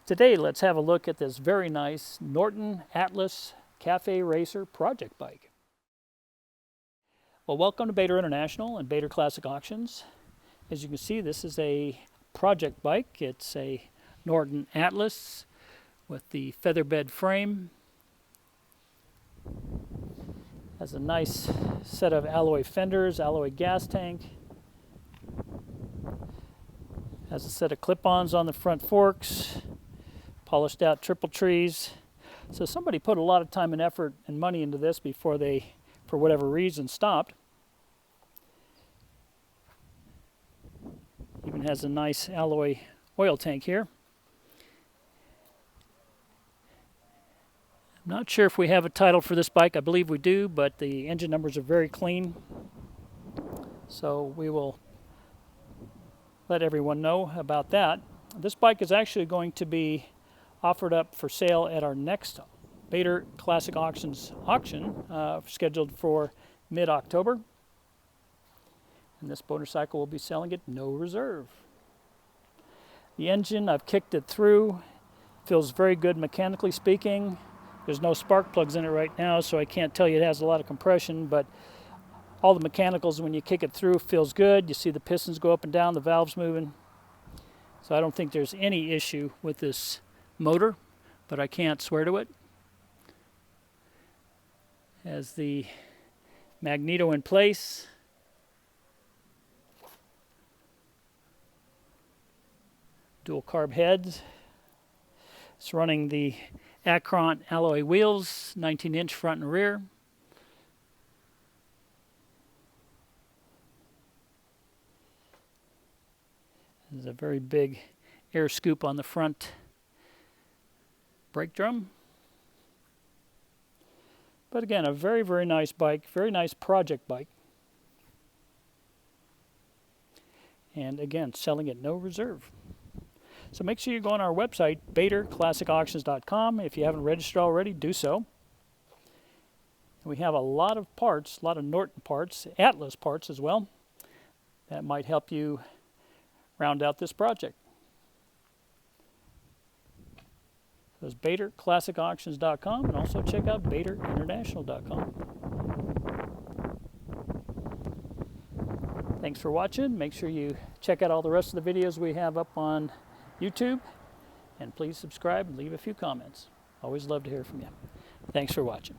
Today, let's have a look at this very nice Norton Atlas Cafe Racer project bike. Well, welcome to Bader International and Bader Classic Auctions. As you can see, this is a project bike. It's a Norton Atlas with the featherbed frame. Has a nice set of alloy fenders, alloy gas tank. Has a set of clip-ons on the front forks. Polished out triple trees. So somebody put a lot of time and effort and money into this before they, for whatever reason, stopped. Even has a nice alloy oil tank here. I'm not sure if we have a title for this bike. I believe we do, but the engine numbers are very clean. So we will let everyone know about that. This bike is actually going to be offered up for sale at our next Bader Classic Auctions auction, scheduled for mid-October. And this motorcycle will be selling at no reserve. The engine, I've kicked it through, feels very good mechanically speaking. There's no spark plugs in it right now, so I can't tell you it has a lot of compression, but all the mechanicals, when you kick it through, feels good. You see the pistons go up and down, the valves moving. So I don't think there's any issue with this motor, but I can't swear to it. Has the magneto in place. Dual carb heads. It's running the Acron alloy wheels, 19-inch front and rear. There's a very big air scoop on the front brake drum. But again, a very, very nice bike, very nice project bike. And again, selling at no reserve. So make sure you go on our website, BaderClassicAuctions.com. If you haven't registered already, do so. We have a lot of parts, a lot of Norton parts, Atlas parts as well, that might help you round out this project. So it's BaderClassicAuctions.com, and also check out BaderInternational.com. Thanks for watching. Make sure you check out all the rest of the videos we have up on YouTube, and please subscribe and leave a few comments. Always love to hear from you. Thanks for watching.